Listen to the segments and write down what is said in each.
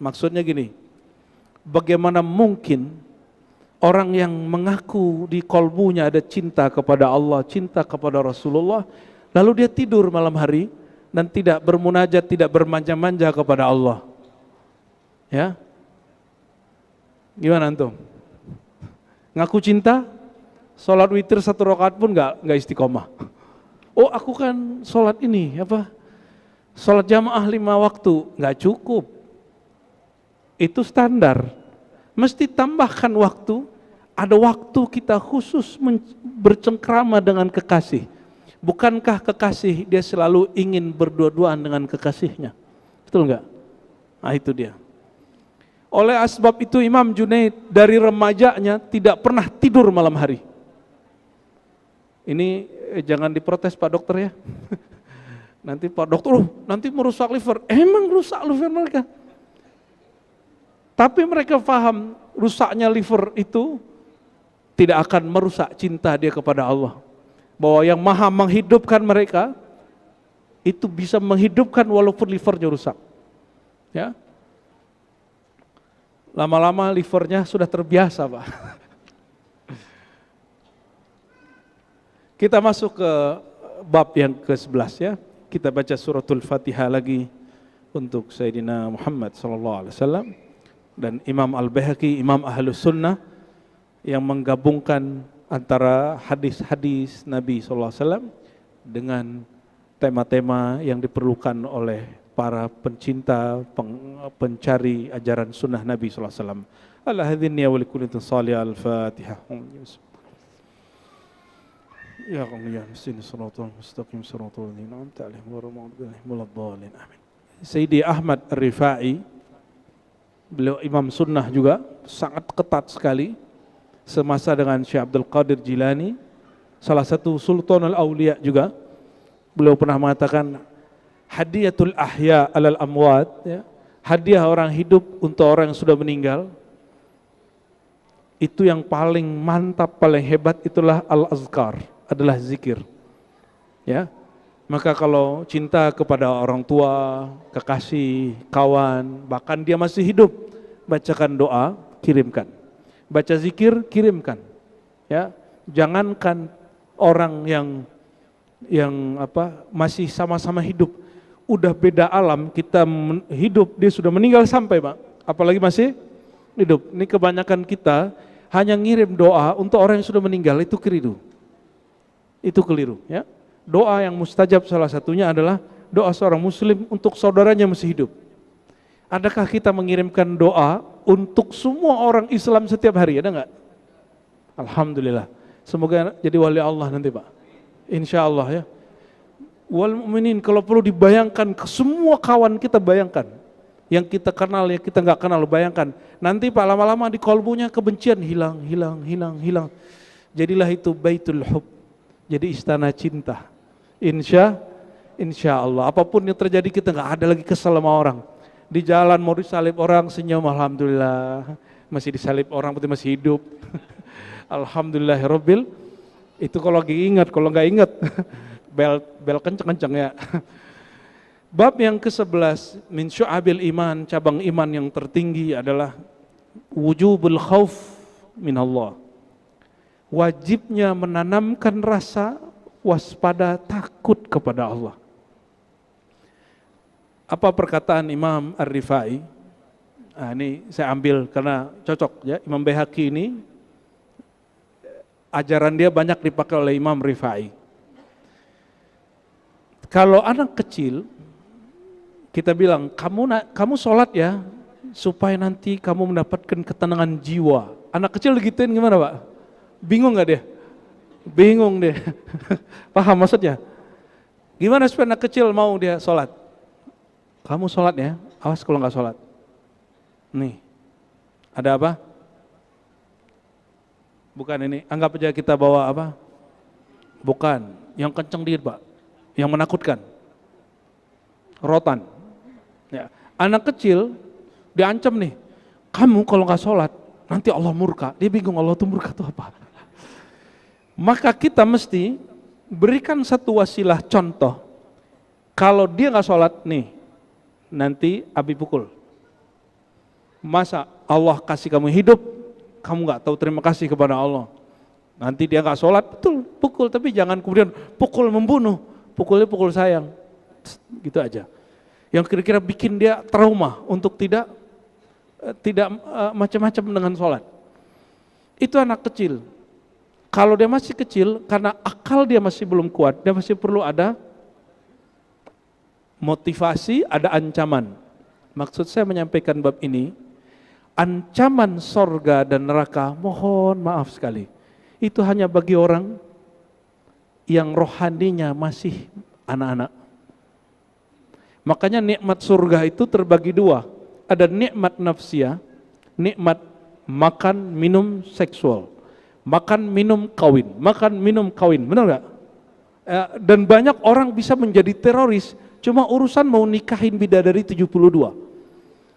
Maksudnya gini, bagaimana mungkin orang yang mengaku di kolbunya ada cinta kepada Allah, cinta kepada Rasulullah, lalu dia tidur malam hari dan tidak bermunajat, tidak bermanja-manja kepada Allah. Ya, gimana antum? Ngaku cinta, sholat witir 1 rakaat pun nggak istiqomah. Oh, aku kan sholat ini sholat jamaah 5 waktu, nggak cukup. Itu standar. Mesti tambahkan waktu. Ada waktu kita khusus bercengkrama dengan kekasih. Bukankah kekasih dia selalu ingin berdua-duaan dengan kekasihnya? Betul nggak? Nah itu dia. Oleh asbab itu Imam Junaid dari remajanya tidak pernah tidur malam hari. Ini jangan diprotes Pak Dokter ya. Nanti Pak Dokter, nanti merusak liver. Emang rusak liver mereka. Tapi mereka paham rusaknya liver itu tidak akan merusak cinta dia kepada Allah. Bahwa yang maha menghidupkan mereka itu bisa menghidupkan walaupun livernya rusak. Ya. Lama-lama livernya sudah terbiasa, Pak. Kita masuk ke bab yang ke-11 ya. Kita baca suratul Fatihah lagi untuk Sayyidina Muhammad SAW dan Imam Al-Baihaqi, Imam Ahlus Sunnah yang menggabungkan antara hadis-hadis Nabi SAW dengan tema-tema yang diperlukan oleh para pencinta, pencari ajaran sunnah Nabi SAW. Al-hadhinni wa likullitin salih al-Fatihah. Ya Allah, ya Sini siratal mustaqim siratal ladzina an'amta 'alaihim ghairil maghdubi 'alaihim waladdallin. Amin. Sayyidi Ahmad Ar-Rifai, beliau imam sunnah juga, sangat ketat sekali semasa dengan Syekh Abdul Qadir Jilani, salah satu Sultanul Aulia juga. Beliau pernah mengatakan hadiyatul ahya alal amwat, ya, hadiah orang hidup untuk orang yang sudah meninggal. Itu yang paling mantap, paling hebat itulah al-azkar, adalah zikir. Ya. Maka kalau cinta kepada orang tua, kekasih, kawan, bahkan dia masih hidup, bacakan doa, kirimkan. Baca zikir, kirimkan. Ya. Jangankan orang yang masih sama-sama hidup, udah beda alam, kita hidup, dia sudah meninggal sampai, Pak. Apalagi masih hidup. Ini kebanyakan kita hanya ngirim doa untuk orang yang sudah meninggal, itu keliru. Itu keliru, ya. Doa yang mustajab salah satunya adalah doa seorang muslim untuk saudaranya masih hidup. Adakah kita mengirimkan doa untuk semua orang Islam setiap hari? Ada enggak? Alhamdulillah. Semoga jadi wali Allah nanti, Pak. Insya Allah ya. Wal mu'minin, kalau perlu dibayangkan ke semua kawan kita, bayangkan. Yang kita kenal, yang kita nggak kenal, bayangkan. Nanti Pak lama-lama di kolbunya kebencian hilang. Jadilah itu baitul hub. Jadi istana cinta. Insya Allah. Apapun yang terjadi kita nggak ada lagi kesal sama orang. Di jalan mau disalib orang senyum, alhamdulillah. Masih disalib orang berarti masih hidup. Alhamdulillahirabbil. Itu kalau lagi ingat, kalau nggak ingat bel kenceng-kenceng ya. Bab yang ke-11 min syu'abil iman, cabang iman yang tertinggi adalah wujubul khauf min Allah. Wajibnya menanamkan rasa waspada, takut kepada Allah. Apa perkataan Imam Ar-Rifai? Nah, ini saya ambil karena cocok ya. Imam Baihaqi ini ajaran dia banyak dipakai oleh Imam Rifai. Kalau anak kecil kita bilang kamu sholat ya supaya nanti kamu mendapatkan ketenangan jiwa. Anak kecil digituin gimana, Pak? Bingung nggak dia? Bingung deh. Paham maksudnya? Gimana supaya anak kecil mau dia sholat? Kamu sholat ya, awas kalau nggak sholat. Nih, ada apa? Bukan ini, anggap aja kita bawa apa? Bukan, yang kenceng dikit, Pak. Yang menakutkan. Rotan. Ya. Anak kecil diancam nih, kamu kalau nggak sholat nanti Allah murka. Dia bingung Allah itu murka itu apa? Maka kita mesti berikan satu wasilah contoh. Kalau dia nggak sholat nih, nanti Abi pukul. Masa Allah kasih kamu hidup, kamu nggak tahu terima kasih kepada Allah? Nanti dia nggak sholat, betul, pukul, tapi jangan kemudian pukul membunuh, pukulnya pukul sayang, gitu aja. Yang kira-kira bikin dia trauma untuk tidak macam-macam dengan sholat. Itu anak kecil. Kalau dia masih kecil, karena akal dia masih belum kuat, dia masih perlu ada motivasi, ada ancaman. Maksud saya menyampaikan bab ini, ancaman sorga dan neraka, mohon maaf sekali, itu hanya bagi orang yang rohaninya masih anak-anak. Makanya nikmat surga itu terbagi dua. Ada nikmat nafsiyah, nikmat makan, minum, seksual. Makan, minum, kawin. Makan, minum, kawin. Benar nggak? Dan banyak orang bisa menjadi teroris cuma urusan mau nikahin bidadari 72.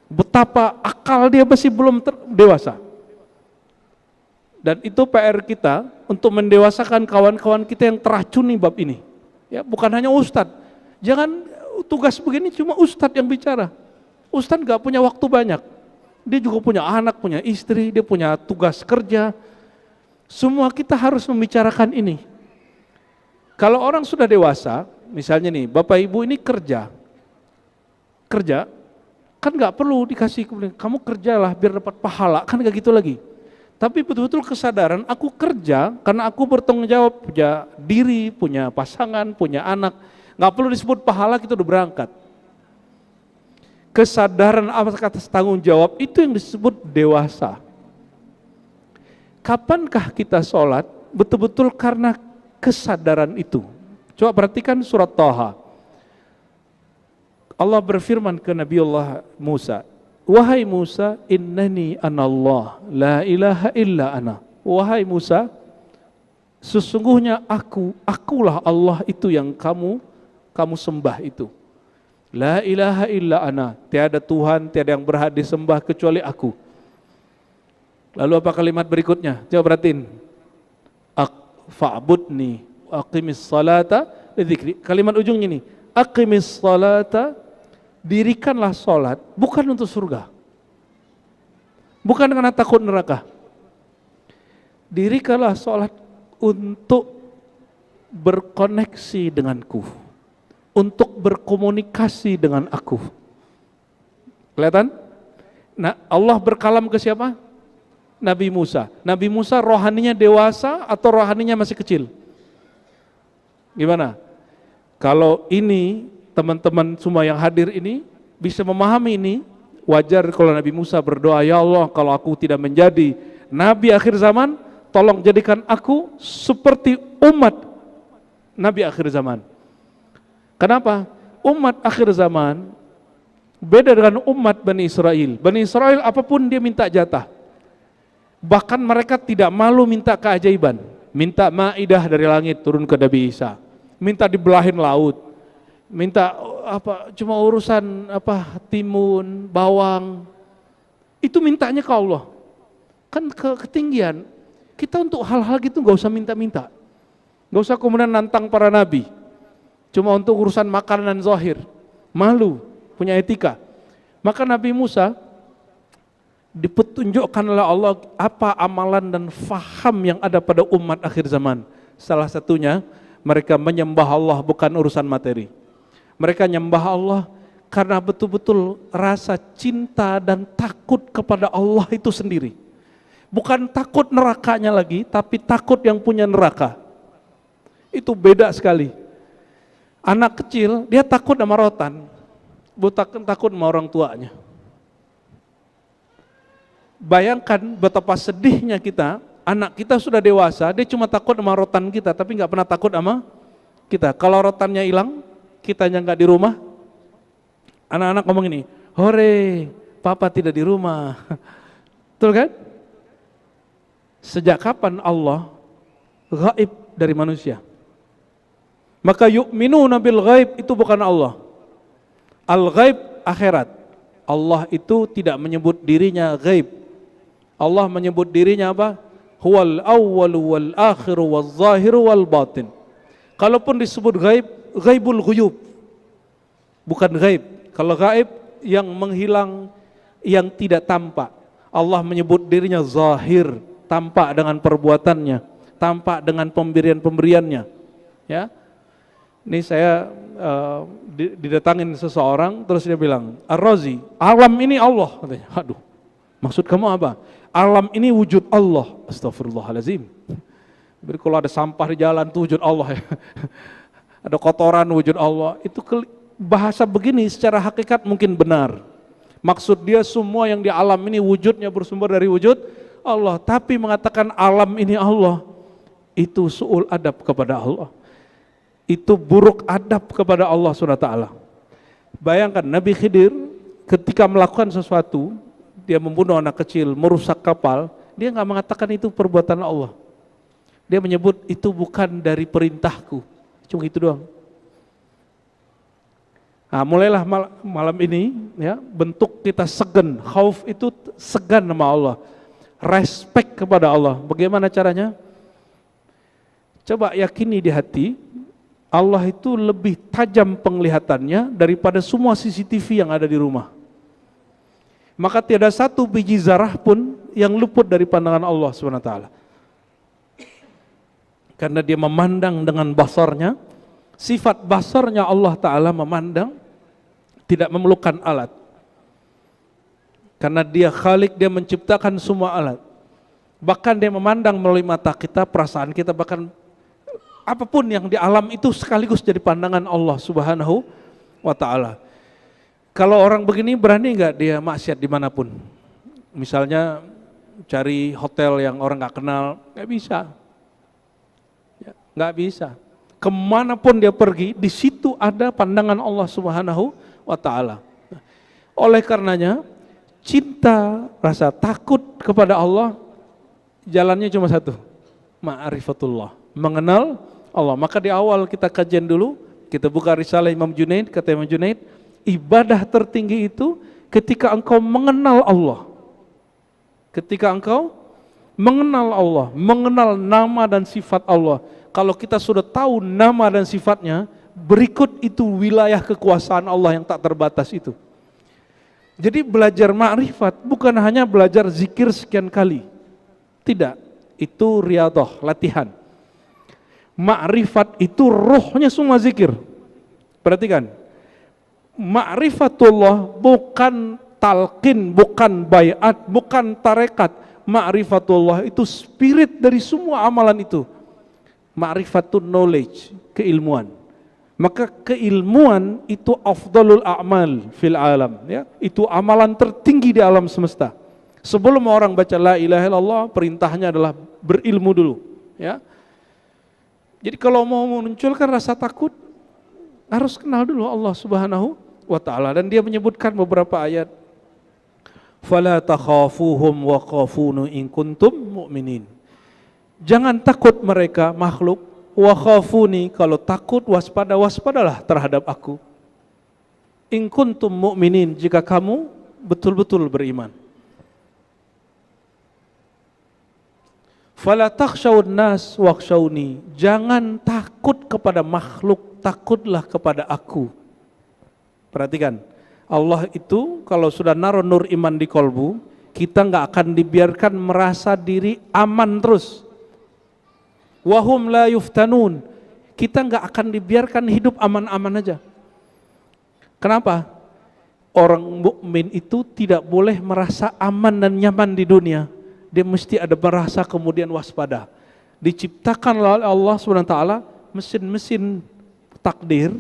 Betapa akal dia masih belum dewasa. Dan itu PR kita untuk mendewasakan kawan-kawan kita yang teracuni bab ini. Ya, bukan hanya ustadz. Jangan tugas begini cuma ustadz yang bicara. Ustadz gak punya waktu banyak. Dia juga punya anak, punya istri, dia punya tugas kerja. Semua kita harus membicarakan ini. Kalau orang sudah dewasa, misalnya nih, bapak ibu ini kerja, kan gak perlu dikasih, kamu kerjalah biar dapat pahala, kan gak gitu lagi. Tapi betul-betul kesadaran, aku kerja karena aku bertanggung jawab, punya diri, punya pasangan, punya anak. Nggak perlu disebut pahala, kita udah berangkat. Kesadaran atas tanggung jawab itu yang disebut dewasa. Kapankah kita sholat? Betul-betul karena kesadaran itu. Coba perhatikan surat Thaha. Allah berfirman ke Nabiullah Musa, wahai Musa, innani anallah, la ilaha illa ana. Wahai Musa, sesungguhnya akulah Allah itu yang kamu sembah itu. La ilaha illa ana, tiada Tuhan, tiada yang berhak disembah kecuali aku. Lalu apa kalimat berikutnya? Coba perhatiin. Fa'budni aqimis salata lidzikri. Kalimat ujungnya ini, aqimis salata, dirikanlah salat bukan untuk surga. Bukan karena takut neraka. Dirikanlah salat untuk berkoneksi denganku, untuk berkomunikasi dengan aku. Kelihatan? Nah, Allah berkalam ke siapa? Nabi Musa. Nabi Musa rohaninya dewasa atau rohaninya masih kecil? Gimana? Kalau ini teman-teman semua yang hadir ini bisa memahami ini, wajar kalau Nabi Musa berdoa, ya Allah, kalau aku tidak menjadi Nabi akhir zaman, tolong jadikan aku seperti umat Nabi akhir zaman. Kenapa? Umat akhir zaman beda dengan umat Bani Israel. Bani Israel apapun dia minta jatah. Bahkan mereka tidak malu minta keajaiban. Minta Maidah dari langit turun ke Nabi Isa. Minta dibelahin laut. Minta cuma urusan timun, bawang. Itu mintanya ke Allah. Kan ketinggian. Kita untuk hal-hal gitu gak usah minta-minta. Gak usah kemudian nantang para nabi. Cuma untuk urusan makanan zahir. Malu, punya etika. Maka Nabi Musa dipetunjukkan oleh Allah apa amalan dan faham yang ada pada umat akhir zaman. Salah satunya mereka menyembah Allah bukan urusan materi. Mereka nyembah Allah karena betul-betul rasa cinta dan takut kepada Allah itu sendiri. Bukan takut nerakanya lagi, tapi takut yang punya neraka. Itu beda sekali. Anak kecil dia takut sama rotan, bukan takut sama orang tuanya. Bayangkan betapa sedihnya kita, anak kita sudah dewasa, dia cuma takut sama rotan kita, tapi nggak pernah takut sama kita. Kalau rotannya hilang, kitanya nggak di rumah, anak-anak ngomong ini, hore, papa tidak di rumah. Betul kan? Sejak kapan Allah gaib dari manusia? Maka yu'minuna bil ghaib itu bukan Allah. Al-ghaib akhirat. Allah itu tidak menyebut dirinya ghaib. Allah menyebut dirinya apa? Huwal awwalu wal akhiru wal zahiru wal batin. Kalaupun disebut ghaib, ghaibul ghuyub. Bukan ghaib. Kalau ghaib yang menghilang, yang tidak tampak. Allah menyebut dirinya zahir, tampak dengan perbuatannya, tampak dengan pemberian-pemberiannya. Ya, ini saya didatangin seseorang, terus dia bilang, Ar-Razi, alam ini Allah. Katanya, aduh, maksud kamu apa? Alam ini wujud Allah. Astagfirullahaladzim. Jadi kalau ada sampah di jalan itu wujud Allah ya. Ada kotoran wujud Allah. Itu bahasa begini secara hakikat mungkin benar. Maksud dia semua yang di alam ini wujudnya bersumber dari wujud Allah. Tapi mengatakan alam ini Allah, itu su'ul adab kepada Allah. Itu buruk adab kepada Allah SWT. Bayangkan Nabi Khidir ketika melakukan sesuatu, dia membunuh anak kecil, merusak kapal, dia nggak mengatakan itu perbuatan Allah. Dia menyebut itu bukan dari perintahku. Cuma itu doang. Nah, mulailah malam ini ya, bentuk kita segan, khauf itu segan sama Allah. Respect kepada Allah. Bagaimana caranya? Coba yakini di hati, Allah itu lebih tajam penglihatannya daripada semua CCTV yang ada di rumah. Maka tiada satu biji zarah pun yang luput dari pandangan Allah SWT. Karena dia memandang dengan basarnya, sifat basarnya Allah Ta'ala memandang, tidak memerlukan alat. Karena dia khalik, dia menciptakan semua alat. Bahkan dia memandang melalui mata kita, perasaan kita, bahkan apapun yang di alam itu sekaligus jadi pandangan Allah Subhanahu wa Ta'ala. Kalau orang begini berani nggak dia maksiat dimanapun? Misalnya cari hotel yang orang nggak kenal, nggak bisa. Nggak bisa. Kemanapun dia pergi, di situ ada pandangan Allah Subhanahu wa Ta'ala. Oleh karenanya, cinta, rasa takut kepada Allah, jalannya cuma satu, ma'rifatullah, mengenal Allah. Maka di awal kita kajian dulu, kita buka risalah Imam Junaid, kata Imam Junaid, ibadah tertinggi itu ketika engkau mengenal Allah. Ketika engkau mengenal Allah, mengenal nama dan sifat Allah. Kalau kita sudah tahu nama dan sifatnya, berikut itu wilayah kekuasaan Allah yang tak terbatas itu. Jadi belajar ma'rifat bukan hanya belajar zikir sekian kali. Tidak, itu riyadhah, latihan. Ma'rifat itu rohnya semua zikir. Perhatikan, ma'rifatullah bukan talqin, bukan bayat, bukan tarekat. Ma'rifatullah itu spirit dari semua amalan itu. Ma'rifatun knowledge, keilmuan. Maka keilmuan itu afdalul a'mal fil alam, ya. Itu amalan tertinggi di alam semesta. Sebelum orang baca la ilaha illallah, perintahnya adalah berilmu dulu, ya. Jadi kalau mau memunculkan rasa takut, harus kenal dulu Allah Subhanahu wa Ta'ala. Dan dia menyebutkan beberapa ayat, fala takhafuhum wa khafunu in kuntum mu'minin. Jangan takut mereka makhluk, wa khafuni, kalau takut waspadalah terhadap aku. In kuntum mu'minin, jika kamu betul-betul beriman. Fala takhshawun nas wakhshawni, jangan takut kepada makhluk, takutlah kepada aku. Perhatikan, Allah itu kalau sudah naruh nur iman di kolbu, kita nggak akan dibiarkan merasa diri aman terus. Wahum la yuftanun, kita nggak akan dibiarkan hidup aman-aman aja. Kenapa? Orang mukmin itu tidak boleh merasa aman dan nyaman di dunia. Dia mesti ada merasa kemudian waspada. Diciptakan oleh Allah SWT mesin-mesin takdir,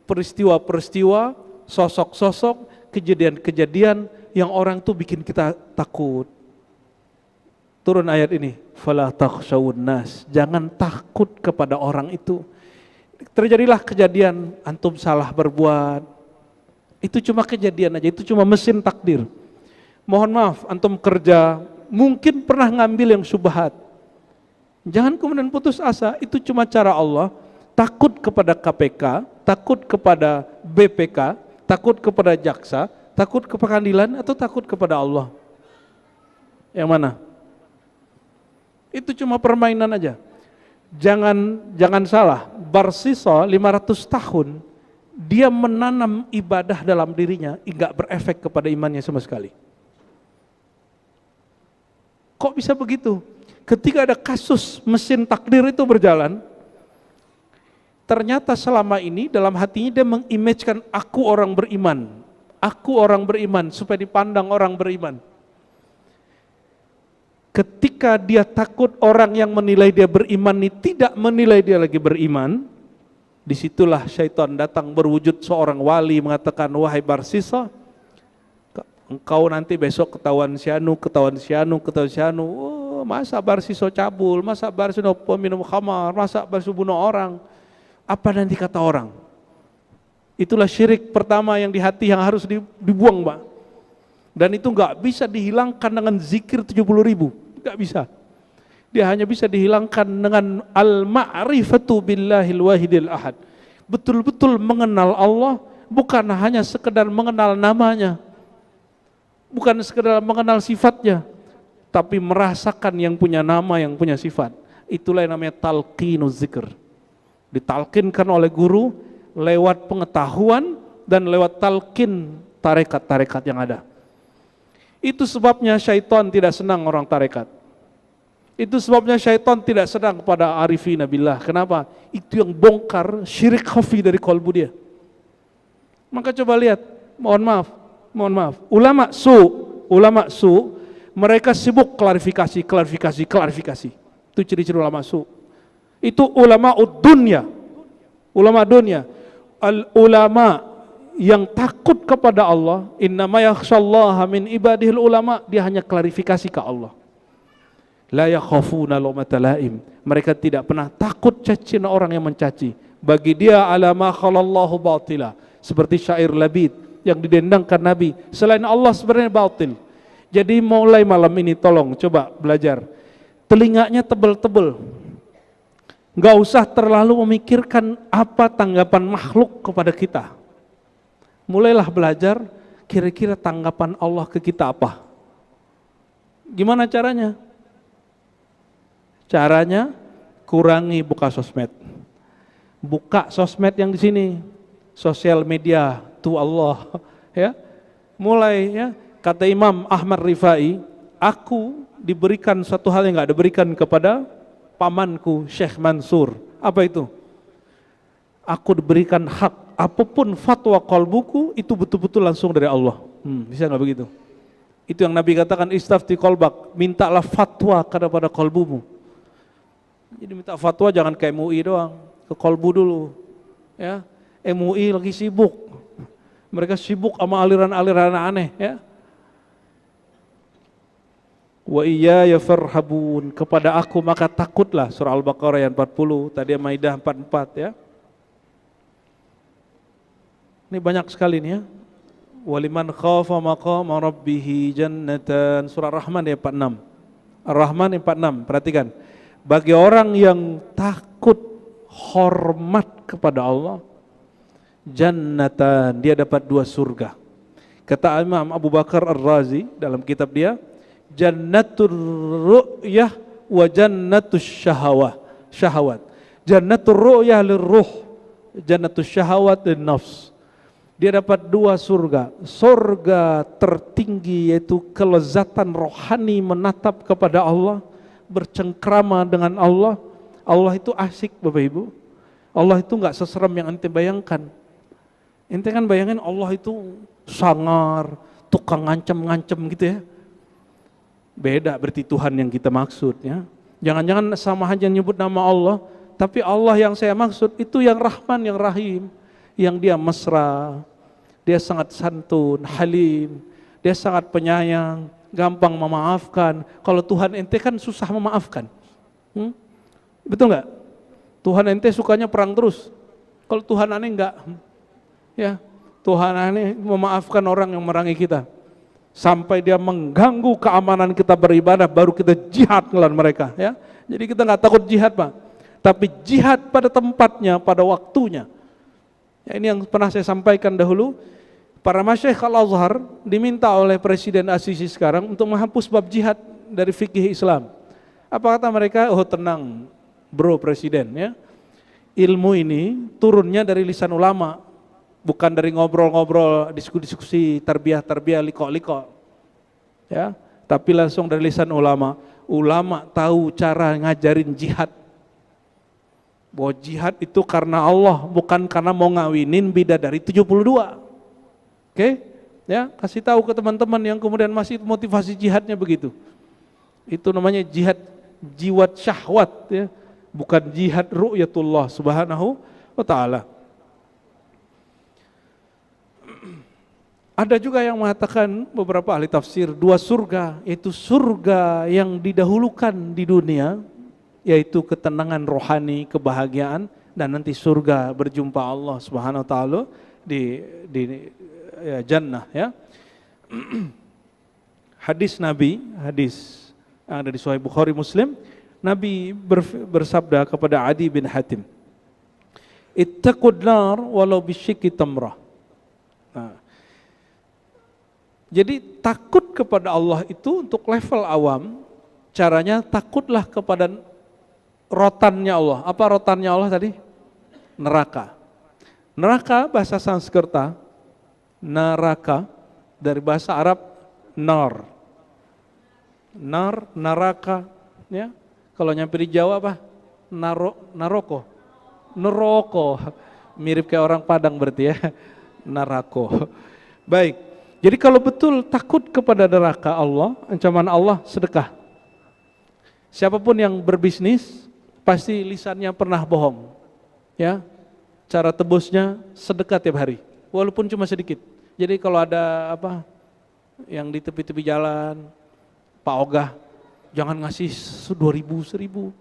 peristiwa-peristiwa, sosok-sosok, kejadian-kejadian yang orang tuh bikin kita takut. Turun ayat ini, fala takhshawun nas, jangan takut kepada orang itu. Terjadilah kejadian, antum salah berbuat, itu cuma kejadian aja, itu cuma mesin takdir. Mohon maaf, antum kerja, mungkin pernah ngambil yang syubhat. Jangan kemudian putus asa, itu cuma cara Allah. Takut kepada KPK, takut kepada BPK, takut kepada jaksa, takut ke pengadilan, atau takut kepada Allah? Yang mana? Itu cuma permainan aja. Jangan salah, Barsisa 500 tahun dia menanam ibadah dalam dirinya, enggak berefek kepada imannya sama sekali. Kok bisa begitu? Ketika ada kasus mesin takdir itu berjalan, ternyata selama ini dalam hatinya dia mengimagekan aku orang beriman. Aku orang beriman supaya dipandang orang beriman. Ketika dia takut orang yang menilai dia beriman ini tidak menilai dia lagi beriman, disitulah syaitan datang berwujud seorang wali mengatakan, wahai Barsisa, engkau nanti besok ketahuan syanu, oh, masa Barsiso cabul, masa Barsiso peminum khamar, masa Barsiso bunuh orang, apa nanti kata orang? Itulah syirik pertama yang di hati yang harus dibuang, Pak. Dan itu nggak bisa dihilangkan dengan zikir 70.000, nggak bisa. Dia hanya bisa dihilangkan dengan al-ma'rifatu billahil wahidil ahad. Betul-betul mengenal Allah, bukan hanya sekedar mengenal namanya, bukan sekedar mengenal sifatnya, tapi merasakan yang punya nama, yang punya sifat. Itulah yang namanya talqinuz zikr. Ditalkinkan oleh guru lewat pengetahuan dan lewat talqin tarekat-tarekat yang ada. Itu sebabnya syaitan tidak senang orang tarekat. Itu sebabnya syaitan tidak senang pada arifina billah. Kenapa? Itu yang bongkar syirik khafi dari kalbu dia. Maka coba lihat, mohon maaf, ulama su, mereka sibuk klarifikasi. Itu ciri-ciri ulama su. Itu ulama dunia. Ulama yang takut kepada Allah, innama yakhshallaha min ibadihil ulama, dia hanya klarifikasi ke Allah. La yakhafuna lawmata laim. Mereka tidak pernah takut cacian orang yang mencaci. Bagi dia ala ma khalallahu batila. Seperti syair Labid yang didendangkan Nabi, selain Allah sebenarnya batil. Jadi mulai malam ini tolong coba belajar, telinganya tebel-tebel, nggak usah terlalu memikirkan apa tanggapan makhluk kepada kita. Mulailah belajar, kira-kira tanggapan Allah ke kita apa. Gimana caranya? Caranya kurangi buka sosmed. Buka sosmed yang di sini, sosial media to Allah, ya. Mulai, ya, kata Imam Ahmad Rifai, aku diberikan satu hal yang enggak diberikan kepada pamanku Syekh Mansur. Apa itu? Aku diberikan hak, apapun fatwa qalbuku itu betul-betul langsung dari Allah. Bisa enggak begitu? Itu yang Nabi katakan, istafti qalbak, mintalah fatwa kepada qalbumu. Jadi minta fatwa jangan ke MUI doang, ke qalbu dulu, ya. MUI lagi sibuk, mereka sibuk sama aliran-aliran aneh, ya. Wa iyaya farhabun, kepada aku maka takutlah, surah Al-Baqarah ayat 40, tadi Maidah 44, ya. Ini banyak sekali nih, ya. Waliman khafa maqama rabbih jannatan, surah Rahman ayat 46. Ar-Rahman ayat 46, perhatikan. Bagi orang yang takut hormat kepada Allah, jannatan, dia dapat 2 surga. Kata Imam Abu Bakar Ar-Razi dalam kitab dia, jannatur ru'yah wa jannatus syahawat. Jannatur ru'yah lirruh, jannatus syahawat linnafs. Dia dapat 2 surga. Surga tertinggi yaitu kelezatan rohani menatap kepada Allah, bercengkrama dengan Allah. Allah itu asik, Bapak Ibu. Allah itu enggak seseram yang ente bayangkan. Ente kan bayangin Allah itu sangar, tukang ngancem-ngancem gitu, ya. Beda berarti Tuhan yang kita maksud, ya. Jangan-jangan sama aja nyebut nama Allah, tapi Allah yang saya maksud itu yang Rahman, yang Rahim, yang dia mesra, dia sangat santun, halim, dia sangat penyayang, gampang memaafkan. Kalau Tuhan ente kan susah memaafkan. Betul nggak? Tuhan ente sukanya perang terus. Kalau Tuhan aneh enggak. Ya, Tuhan aneh memaafkan orang yang merangi kita. Sampai dia mengganggu keamanan kita beribadah, baru kita jihad melawan mereka, ya. Jadi kita nggak takut jihad, Pak. Tapi jihad pada tempatnya, pada waktunya. Ya, ini yang pernah saya sampaikan dahulu. Para masyayikh Al-Azhar diminta oleh Presiden As-Sisi sekarang untuk menghapus bab jihad dari fikih Islam. Apa kata mereka? Oh tenang, bro Presiden, ya. Ilmu ini turunnya dari lisan ulama, bukan dari ngobrol-ngobrol, diskusi-diskusi, tarbiyah, liko-liko. Ya, tapi langsung dari lisan ulama. Ulama tahu cara ngajarin jihad. Bahwa jihad itu karena Allah, bukan karena mau ngawinin bidadari 72. Oke? Ya, kasih tahu ke teman-teman yang kemudian masih motivasi jihadnya begitu. Itu namanya jihad jiwat syahwat ya, bukan jihad ru'yatullah subhanahu wa ta'ala. Ada juga yang mengatakan beberapa ahli tafsir 2 surga, yaitu surga yang didahulukan di dunia, yaitu ketenangan rohani, kebahagiaan, dan nanti surga berjumpa Allah Subhanahu wa taala di ya, jannah ya. Hadis Nabi, hadis yang ada di Sahih Bukhari Muslim, Nabi bersabda kepada Adi bin Hatim, "Ittaqud nar walau bisyikki tamrah." Nah, jadi takut kepada Allah itu untuk level awam, caranya takutlah kepada rotannya Allah. Apa rotannya Allah tadi? Neraka. Neraka bahasa Sanskerta, neraka dari bahasa Arab nar. Nar, neraka, ya. Kalau nyampe di Jawa apa? Naroko. Neroko. Mirip kayak orang Padang berarti ya. Narako. Baik. Jadi kalau betul takut kepada neraka Allah, ancaman Allah, sedekah. Siapapun yang berbisnis pasti lisannya pernah bohong. Ya. Cara tebusnya sedekah tiap hari, walaupun cuma sedikit. Jadi kalau ada apa yang di tepi-tepi jalan, Pak Ogah, jangan ngasih 2.000, 1.000.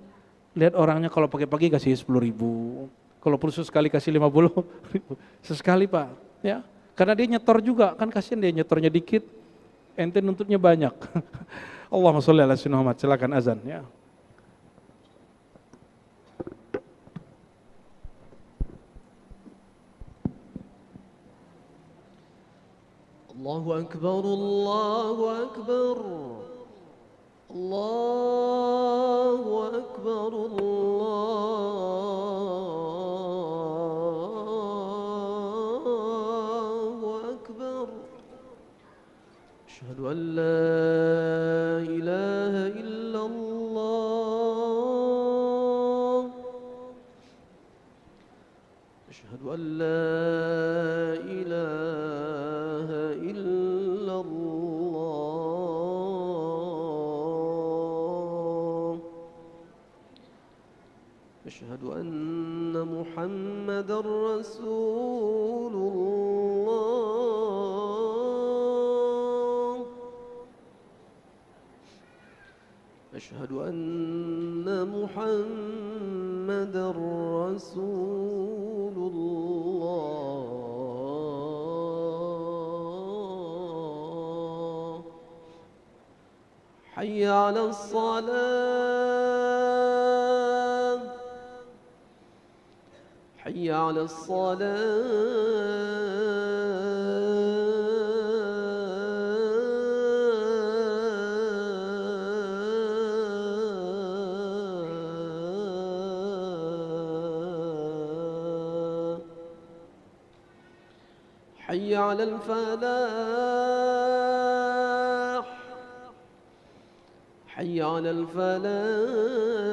Lihat orangnya kalau pagi-pagi kasih 10.000. Kalau perlu sekali kasih 50.000. Sesekali Pak, ya. Karena dia nyetor juga, kan kasihan dia nyetornya dikit, ente nuntutnya banyak. Allahumma sholli ala sayyidina Muhammad, silakan azan ya. Allahu akbar, Allahu akbar. Allahu akbar, أشهد أن لا إله إلا الله أشهد أن لا إله إلا الله أشهد أن محمدًا رسول الله أشهد أن محمدًا رسول الله حي على الصلاة حي على حي على الفلاح حي على الفلاح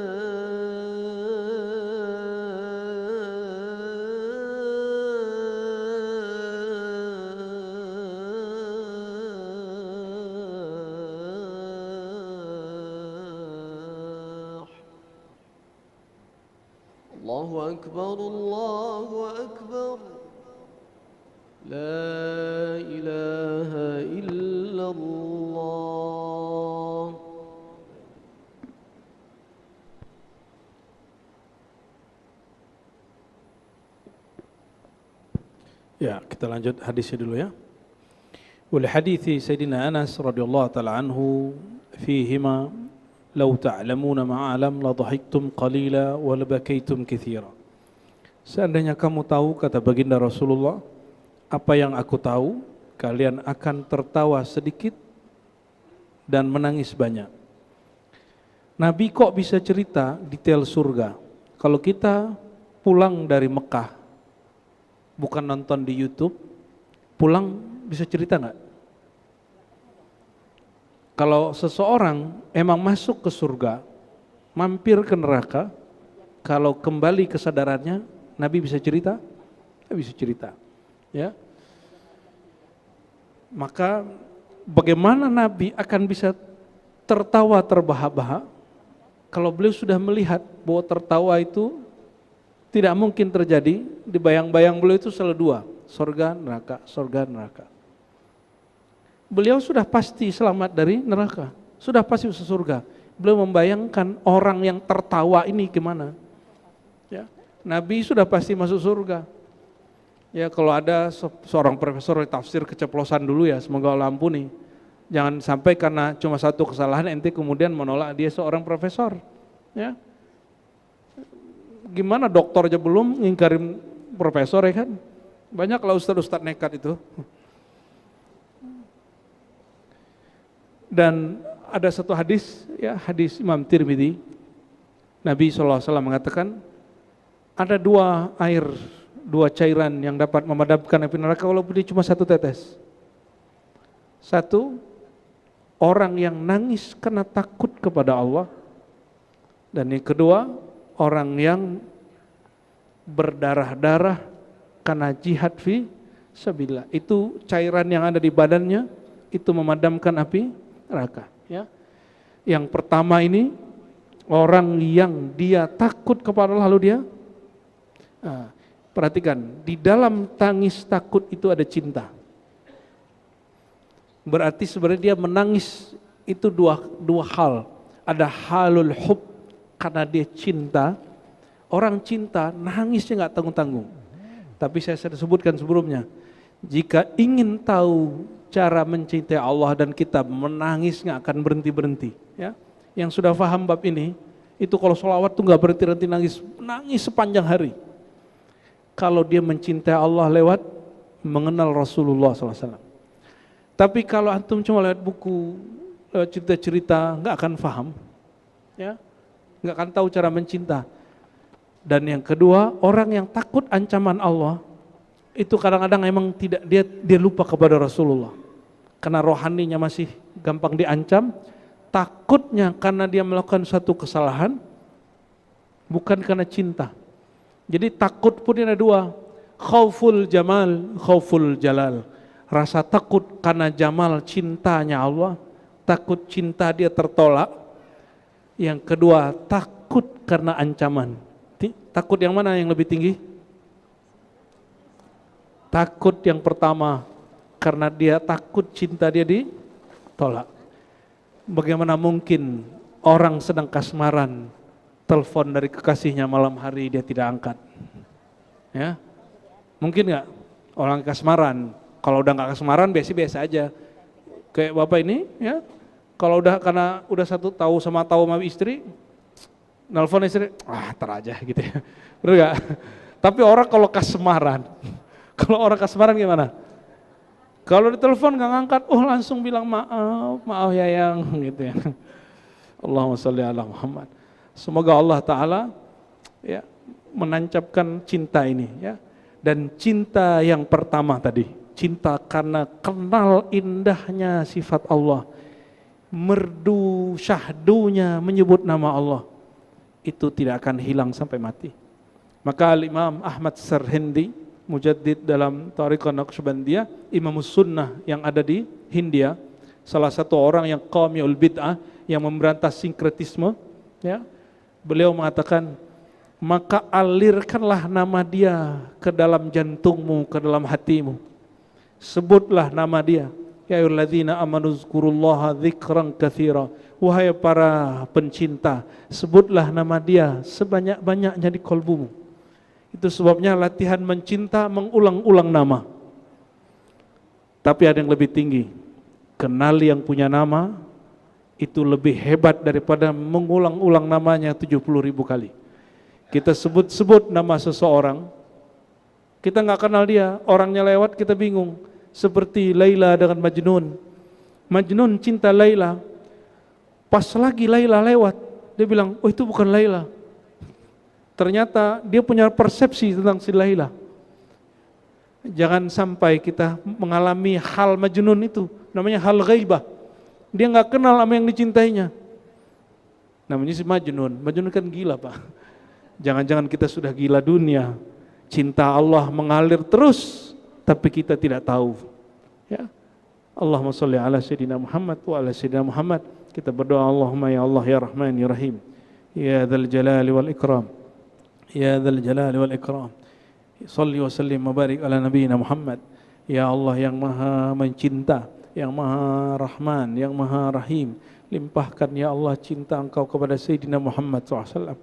الله أكبر الله أكبر لا إله إلا الله. Ya, kita lanjut hadisnya dulu ya. Wal hadithi Sayyidina Anas radhiyallahu ta'ala anhu fihima law ta'lamuna ma'alam la dhahiktum qalila wa la bakaitum katsira. Seandainya kamu tahu, kata baginda Rasulullah, apa yang aku tahu, kalian akan tertawa sedikit dan menangis banyak. Nabi kok bisa cerita detail surga? Kalau kita pulang dari Mekah, bukan nonton di YouTube, pulang bisa cerita nggak? Kalau seseorang emang masuk ke surga, mampir ke neraka, kalau kembali kesadarannya, Nabi bisa cerita? Bisa cerita. Ya. Maka bagaimana Nabi akan bisa tertawa terbahak-bahak kalau beliau sudah melihat bahwa tertawa itu tidak mungkin terjadi, di bayang-bayang beliau itu selalu dua, surga, neraka, surga, neraka. Beliau sudah pasti selamat dari neraka, sudah pasti masuk surga. Beliau membayangkan orang yang tertawa ini gimana. Ya, Nabi sudah pasti masuk surga. Ya, kalau ada seorang profesor tafsir keceplosan dulu ya, semoga Allah ampuni. Jangan sampai karena cuma satu kesalahan ente kemudian menolak dia seorang profesor. Ya, gimana dokter aja belum ngingkarin profesor ya kan? Banyaklah ustadz-ustadz nekat itu. Dan ada satu hadis, ya hadis Imam Tirmidzi, Nabi SAW mengatakan ada dua cairan yang dapat memadamkan api neraka walaupun dia cuma satu tetes. Satu, orang yang nangis karena takut kepada Allah. Dan yang kedua, orang yang berdarah-darah karena jihad fi sabilillah. Itu cairan yang ada di badannya, itu memadamkan api neraka. Ya. Yang pertama ini, orang yang dia takut kepada Allah lalu dia, perhatikan, di dalam tangis takut itu ada cinta. Berarti sebenarnya dia menangis itu dua hal. Ada halul hub, karena dia cinta. Orang cinta nangisnya nggak tanggung-tanggung. Tapi saya sudah sebutkan sebelumnya, jika ingin tahu cara mencintai Allah dan kita menangis nggak akan berhenti-berhenti. Ya, yang sudah paham bab ini, itu kalau sholawat tuh nggak berhenti-berhenti nangis sepanjang hari. Kalau dia mencintai Allah lewat mengenal Rasulullah SAW. Tapi kalau antum cuma lewat buku, lewat cerita-cerita, nggak akan paham, ya, nggak akan tahu cara mencinta. Dan yang kedua, orang yang takut ancaman Allah, itu kadang-kadang emang tidak dia lupa kepada Rasulullah, karena rohaninya masih gampang diancam. Takutnya karena dia melakukan satu kesalahan, bukan karena cinta. Jadi takut pun ada dua, khauful jamal, khauful jalal. Rasa takut karena jamal cintanya Allah, takut cinta dia tertolak. Yang kedua, takut karena ancaman. Takut yang mana yang lebih tinggi? Takut yang pertama, karena dia takut cinta dia ditolak. Bagaimana mungkin orang sedang kasmaran, telepon dari kekasihnya malam hari dia tidak angkat? Ya, mungkin nggak? Orang kasmaran, kalau udah nggak kasmaran biasa-biasa aja. Kayak bapak ini, ya, kalau karena udah tahu sama istri, nelfon istri, tar aja gitu ya, bener nggak? Tapi orang kalau kasmaran, gimana? Kalau ditelepon nggak ngangkat, langsung bilang maaf ya yang gitu ya. Allahumma sholli ala Muhammad. Semoga Allah Ta'ala ya menancapkan cinta ini ya. Dan cinta yang pertama tadi, cinta karena kenal indahnya sifat Allah, merdu syahdunya menyebut nama Allah, itu tidak akan hilang sampai mati. Maka Imam Ahmad Sarhindi, mujaddid dalam Thariqah Naqsyabandiyah, Imam Sunnah yang ada di Hindia, salah satu orang yang qamiul bid'ah, yang memberantas sinkretisme, ya, beliau mengatakan, maka alirkanlah nama dia ke dalam jantungmu, ke dalam hatimu. Sebutlah nama dia. Ya ayyuhalladzina amanu dzkurullaha dzikran katsira. Wahai para pencinta, sebutlah nama dia sebanyak-banyaknya di kolbumu. Itu sebabnya latihan mencinta mengulang-ulang nama. Tapi ada yang lebih tinggi. Kenal yang punya nama itu lebih hebat daripada mengulang-ulang namanya 70.000 kali. Kita sebut-sebut nama seseorang, kita nggak kenal dia, orangnya lewat kita bingung. Seperti Laila dengan Majnun. Majnun cinta Laila, pas lagi Laila lewat, dia bilang, oh itu bukan Laila. Ternyata dia punya persepsi tentang si Laila. Jangan sampai kita mengalami hal Majnun itu, namanya hal ghaibah. Dia nggak kenal sama yang dicintainya. Namanya si Majnun. Majnun kan gila, Pak. Jangan-jangan kita sudah gila dunia. Cinta Allah mengalir terus, tapi kita tidak tahu. Ya. Allahumma sholli ala sayyidina Muhammad wa ala sayyidina Muhammad. Kita berdoa, Allahumma ya Allah ya Rahman ya Rahim. Ya dzal jalali wal ikram. Ya dzal jalali wal ikram. Shalli wa sallim wa barik ala nabiyyina Muhammad. Ya Allah yang Maha mencinta, yang Maha Rahman, yang Maha Rahim, limpahkan ya Allah cinta Engkau kepada Sayyidina Muhammad SAW,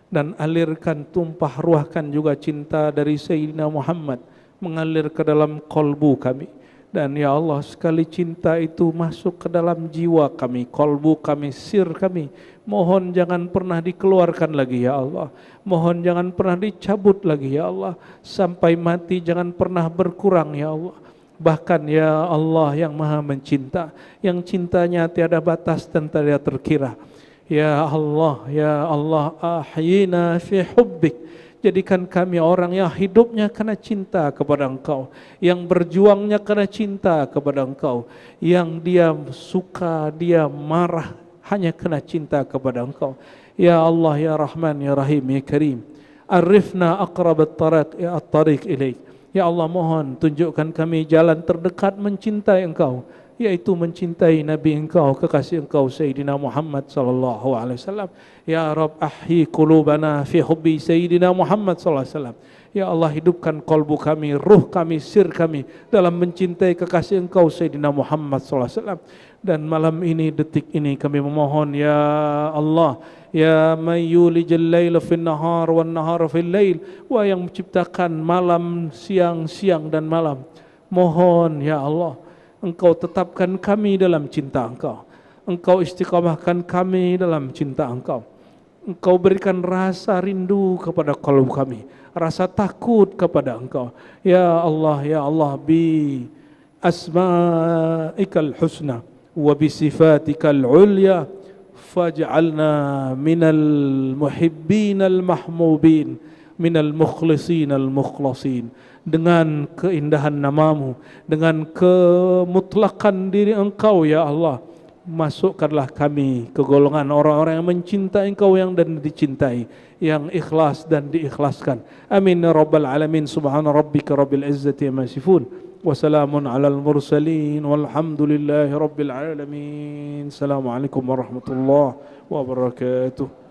dan alirkan, tumpah ruahkan juga cinta dari Sayyidina Muhammad mengalir ke dalam kolbu kami. Dan ya Allah, sekali cinta itu masuk ke dalam jiwa kami, kolbu kami, sir kami, mohon jangan pernah dikeluarkan lagi ya Allah. Mohon jangan pernah dicabut lagi ya Allah. Sampai mati jangan pernah berkurang ya Allah. Bahkan ya Allah yang Maha mencinta, yang cintanya tiada batas dan tiada terkira. Ya Allah ahyina fi hubbik. Jadikan kami orang yang hidupnya karena cinta kepada Engkau, yang berjuangnya karena cinta kepada Engkau, yang dia suka, dia marah hanya karena cinta kepada Engkau. Ya Allah ya Rahman ya Rahim ya Karim, arifna aqrab at-tariq ilaik. Ya Allah, mohon tunjukkan kami jalan terdekat mencintai Engkau, yaitu mencintai Nabi Engkau, kekasih Engkau Sayyidina Muhammad sallallahu alaihi wasallam. Ya Rabb, ahyi qulubana fi hubbi Sayyidina Muhammad sallallahu alaihi wasallam. Ya Allah, hidupkan kalbu kami, ruh kami, sir kami dalam mencintai kekasih Engkau Sayyidina Muhammad sallallahu alaihi wasallam. Dan malam ini, detik ini kami memohon ya Allah, ya man yulijal laila fin nahar wan nahara fil lail, wa yang menciptakan malam siang, siang dan malam, mohon ya Allah, Engkau tetapkan kami dalam cinta Engkau. Engkau istiqamahkan kami dalam cinta Engkau. Engkau berikan rasa rindu kepada kalbu kami, rasa takut kepada Engkau. Ya Allah, bi asma'ikal husna wa bi sifatikal ulya faj'alna minal muhibbinal mahmubin, minal mukhlisinal mukhlasin. Dengan keindahan namamu, dengan kemutlakan diri Engkau ya Allah, masukkanlah kami ke golongan orang-orang yang mencintai Engkau yang dan dicintai, yang ikhlas dan diikhlaskan. Amin ya rabbal alamin. Subhana rabbika rabbil izzati amma yasifun, wa salamun alal mursalin, walhamdulillahi rabbil alamin. Assalamualaikum warahmatullahi wabarakatuh.